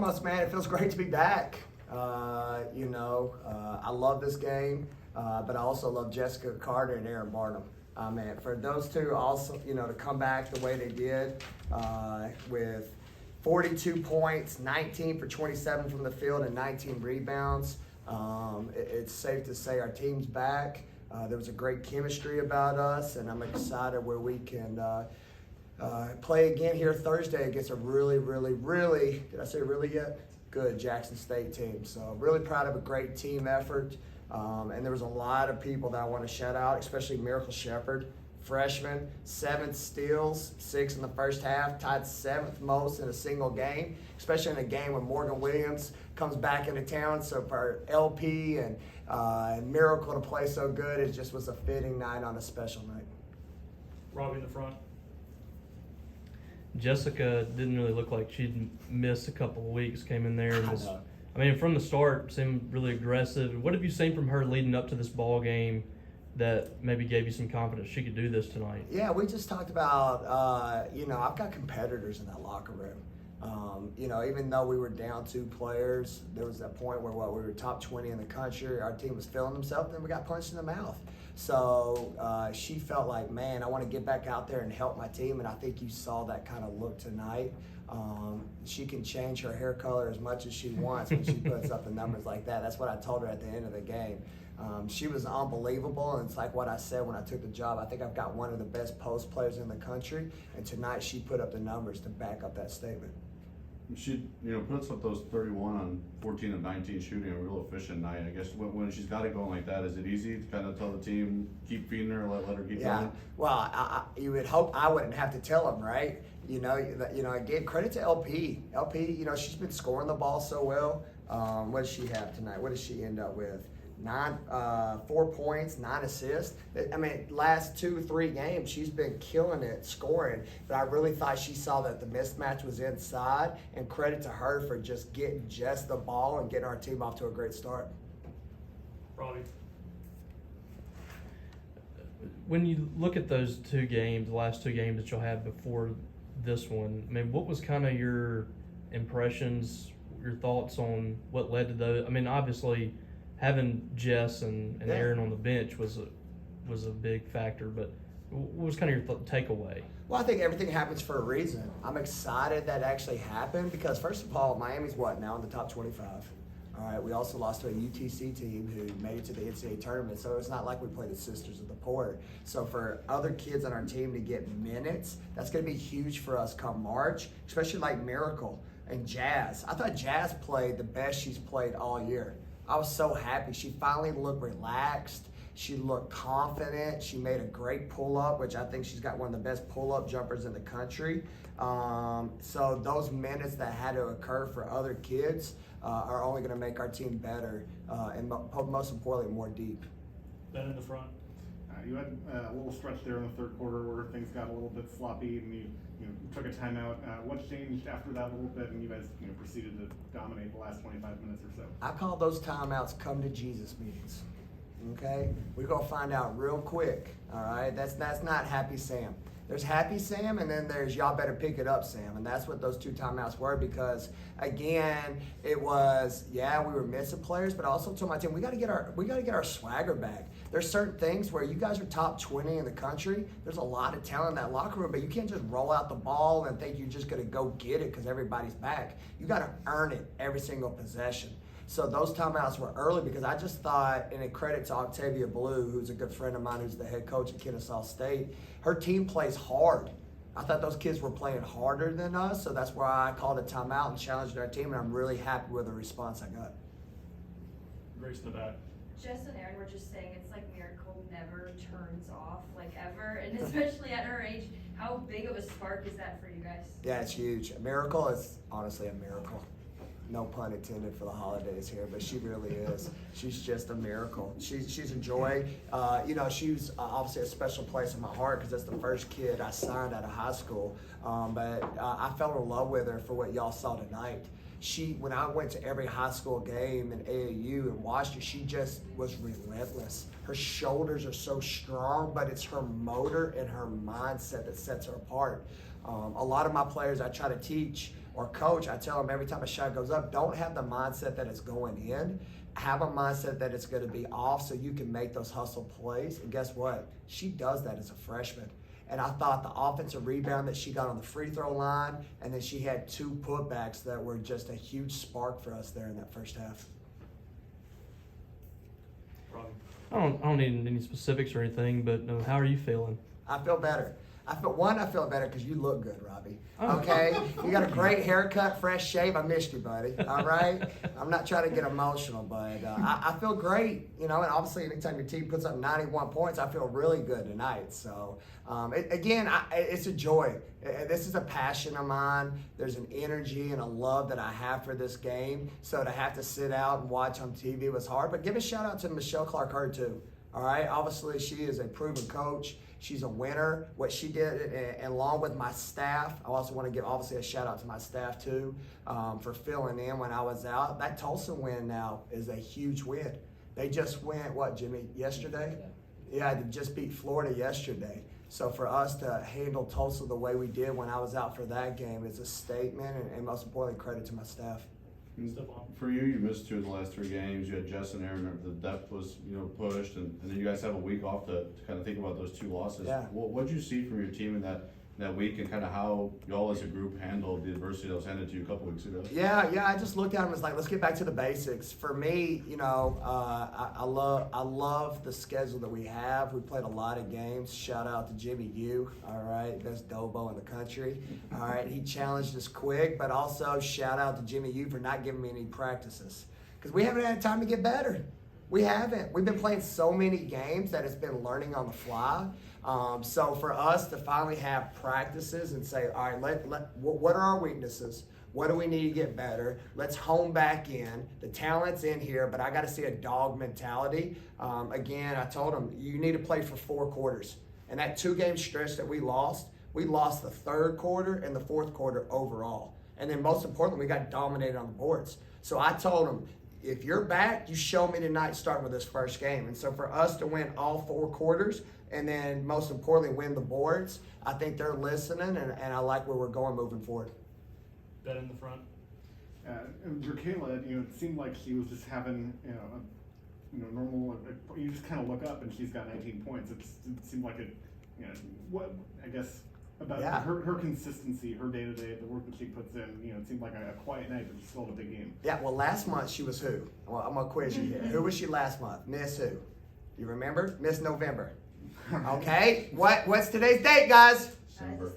Almost, man. It feels great to be back. I love this game, but I also love Jessica Carter and Aaron Barnum. Man, for those two also, to come back the way they did with 42 points, 19 for 27 from the field, and 19 rebounds. It's safe to say our team's back. There was a great chemistry about us, and I'm excited where we can play again here Thursday against a really, did I say really yet? Good Jackson State team. So really proud of a great team effort. And there was a lot of people that I want to shout out, especially Miracle Shepherd, freshman, 7 steals, 6 in the first half, tied 7th most in a single game, especially in a game when Morgan Williams comes back into town. So for LP and Miracle to play so good, it just was a fitting night on a special night. Robbie in the front. Jessica didn't really look like she'd missed a couple of weeks, came in there and from the start seemed really aggressive. What have you seen from her leading up to this ball game that maybe gave you some confidence she could do this tonight? Yeah, we just talked about, I've got competitors in that locker room. Even though we were down 2 players, there was that point where we were top 20 in the country, our team was feeling themselves, and we got punched in the mouth. So she felt like, man, I want to get back out there and help my team, and I think you saw that kind of look tonight. She can change her hair color as much as she wants when she puts up the numbers like that. That's what I told her at the end of the game. She was unbelievable, and it's like what I said when I took the job. I think I've got one of the best post players in the country, and tonight she put up the numbers to back up that statement. She, puts up those 31 on 14 of 19 shooting, a real efficient night. I guess when she's got it going like that, is it easy to kind of tell the team, keep feeding her, let her keep going? Well, you would hope I wouldn't have to tell them, right? I gave credit to LP. LP, she's been scoring the ball so well. What does she have tonight? What does she end up with? 4 points, 9 assists. Last 2-3 games, she's been killing it, scoring. But I really thought she saw that the mismatch was inside, and credit to her for just getting just the ball and getting our team off to a great start. Robbie. When you look at those 2 games, the last 2 games that you'll have before this one, what was kind of your impressions, your thoughts on what led to those? Obviously, having Jess and Aaron on the bench was a big factor, but what was kind of your takeaway? Well, I think everything happens for a reason. I'm excited that actually happened because, first of all, Miami's now in the top 25. All right, we also lost to a UTC team who made it to the NCAA tournament, so it's not like we played the Sisters of the Port. So for other kids on our team to get minutes, that's going to be huge for us come March, especially like Miracle and Jazz. I thought Jazz played the best she's played all year. I was so happy. She finally looked relaxed. She looked confident. She made a great pull-up, which I think she's got one of the best pull-up jumpers in the country. So those minutes that had to occur for other kids are only going to make our team better and most importantly, more deep. Ben in the front. You had a little stretch there in the third quarter where things got a little bit sloppy and you took a timeout. What changed after that a little bit and you guys proceeded to dominate the last 25 minutes or so? I call those timeouts come to Jesus meetings. Okay? We're going to find out real quick. All right? That's not Happy Sam. There's Happy Sam, and then there's y'all better pick it up, Sam. And that's what those 2 timeouts were because, again, it was, we were missing players, but I also told my team, we got to get our swagger back. There's certain things where you guys are top 20 in the country. There's a lot of talent in that locker room, but you can't just roll out the ball and think you're just going to go get it because everybody's back. You got to earn it every single possession. So those timeouts were early because I just thought, and a credit to Octavia Blue, who's a good friend of mine, who's the head coach at Kennesaw State, her team plays hard. I thought those kids were playing harder than us, so that's why I called a timeout and challenged our team, and I'm really happy with the response I got. Grace in the back. Jess and Aaron were just saying it's like Miracle never turns off, like ever, and especially at her age, how big of a spark is that for you guys? Yeah, it's huge. A miracle is honestly a miracle. No pun intended for the holidays here, but she really is. She's just a miracle. She's a joy. She's obviously a special place in my heart because that's the first kid I signed out of high school. But I fell in love with her for what y'all saw tonight. When I went to every high school game in AAU and watched her, she just was relentless. Her shoulders are so strong, but it's her motor and her mindset that sets her apart. A lot of my players I try to teach or coach, I tell them every time a shot goes up, don't have the mindset that it's going in. Have a mindset that it's going to be off so you can make those hustle plays. And guess what? She does that as a freshman. And I thought the offensive rebound that she got on the free throw line, and then she had 2 putbacks that were just a huge spark for us there in that first half. Robbie. I don't need any specifics or anything, but how are you feeling? I feel better. I feel better because you look good, Robbie. Oh. Okay? You got a great haircut, fresh shave. I missed you, buddy. All right? I'm not trying to get emotional, but I feel great. You know, and obviously anytime your team puts up 91 points, I feel really good tonight. So, it's a joy. This is a passion of mine. There's an energy and a love that I have for this game. So to have to sit out and watch on TV was hard. But give a shout out to Michelle Clark-Hurd, too. All right? Obviously, she is a proven coach. She's a winner. What she did, and along with my staff, I also want to give obviously a shout out to my staff too for filling in when I was out. That Tulsa win now is a huge win. They just went, what, Jimmy, yesterday? Yeah, they just beat Florida yesterday. So for us to handle Tulsa the way we did when I was out for that game is a statement, and most importantly, credit to my staff. For you missed 2 of the last 3 games. You had Jess and Aaron. The depth was, pushed, and then you guys have a week off to kind of think about those 2 losses. Yeah. What did you see from your team in that week, and kind of how y'all as a group handled the adversity that was handed to you a couple weeks ago? Yeah, I just looked at them as like, let's get back to the basics. For me, I love the schedule that we have. We played a lot of games. Shout out to Jimmy U, all right, best Dobo in the country. All right, he challenged us quick, but also shout out to Jimmy U for not giving me any practices because we haven't had time to get better. We haven't. We've been playing so many games that it's been learning on the fly. So for us to finally have practices and say, all right, what are our weaknesses? What do we need to get better? Let's hone back in. The talent's in here, but I got to see a dog mentality. Again, I told them, you need to play for 4 quarters. And that 2-game stretch that we lost the 3rd quarter and the 4th quarter overall. And then most importantly, we got dominated on the boards. So I told them, if you're back, you show me tonight starting with this first game. And so for us to win all 4 quarters and then most importantly win the boards, I think they're listening, and I like where we're going moving forward. Ben in the front. And Drakela, it seemed like she was just having, normal. You just kind of look up and she's got 19 points. It seemed like what I guess about her consistency, her day to day, the work that she puts in. It seemed like a quiet night, but still a big game. Yeah. Well, last month she was who? Well, I'm gonna quiz you here. Who was she last month? Miss who? You remember? Miss November. Okay. What's today's date, guys?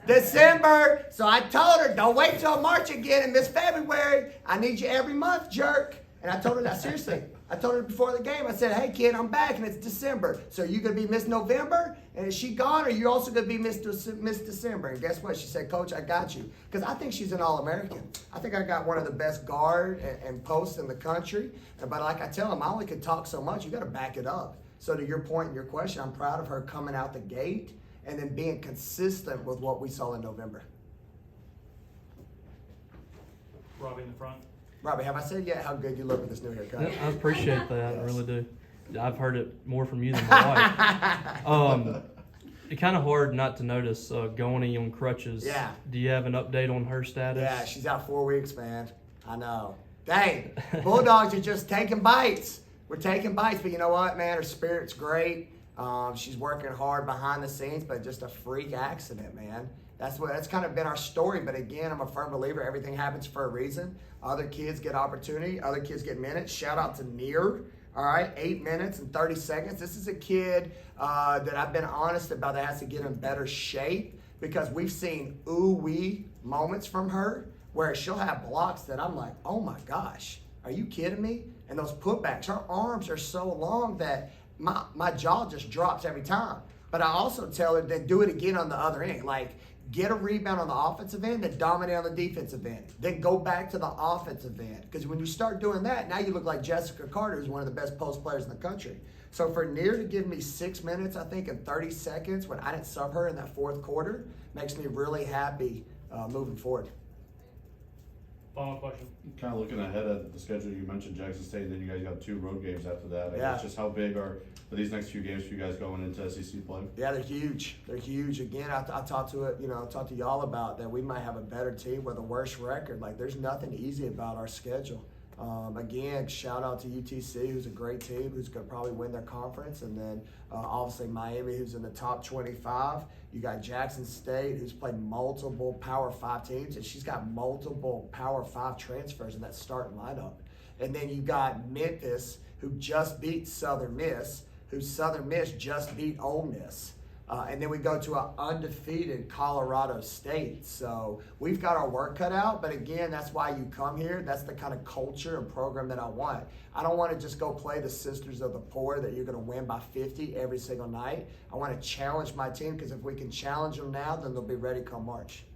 December. So I told her, don't wait till March again and miss February. I need you every month, jerk. And I told her that seriously. I told her before the game, I said, hey kid, I'm back and it's December. So you gonna be Miss November? And is she gone, or you also gonna be Miss December? And guess what? She said, Coach, I got you. Because I think she's an All-American. I think I got one of the best guard and posts in the country. But like I tell them, I only can talk so much. You gotta back it up. So to your point and your question, I'm proud of her coming out the gate and then being consistent with what we saw in November. Robbie in the front. Robbie, have I said yet how good you look with this new haircut? I appreciate that. I really do. I've heard it more from you than my wife. It's kind of hard not to notice Goni on crutches. Yeah. Do you have an update on her status? Yeah, she's out 4 weeks, man. I know. Dang, Bulldogs are just taking bites. We're taking bites, but you know what, man? Her spirit's great. She's working hard behind the scenes, but just a freak accident, man. That's kind of been our story. But again, I'm a firm believer everything happens for a reason. Other kids get opportunity. Other kids get minutes. Shout out to Near. All right, 8 minutes and 30 seconds. This is a kid that I've been honest about that has to get in better shape because we've seen ooh-wee moments from her where she'll have blocks that I'm like, oh my gosh, are you kidding me? And those putbacks, her arms are so long that my jaw just drops every time. But I also tell her then do it again on the other end. Like, get a rebound on the offensive end, then dominate on the defensive end. Then go back to the offensive end. Because when you start doing that, now you look like Jessica Carter, who's one of the best post players in the country. So for Near to give me 6 minutes, I think, and 30 seconds when I didn't sub her in that 4th quarter, makes me really happy moving forward. Robbie in the front. I've appreciate that. I really do. I've heard it more from you than my wife. Robbie, have I said yet how good you look with this new haircut? Oh, Final question. Kind of looking ahead at the schedule, you mentioned Jackson State, and then you guys got 2 road games after that. I Yeah. guess just how big are these next few games for you guys going into SEC play? Yeah, they're huge. They're huge. Again, I talked to it. I talked to y'all about that. We might have a better team with a worse record. Like, there's nothing easy about our schedule. Again, shout out to UTC, who's a great team, who's going to probably win their conference, and then obviously Miami, who's in the top 25. You got Jackson State, who's played multiple Power 5 teams, and she's got multiple Power 5 transfers in that starting lineup. And then you got Memphis, who just beat Southern Miss, who Southern Miss just beat Ole Miss. And then we go to an undefeated Colorado State. So we've got our work cut out, but again, that's why you come here. That's the kind of culture and program that I want. I don't want to just go play the Sisters of the Poor that you're going to win by 50 every single night. I want to challenge my team, because if we can challenge them now, then they'll be ready come March.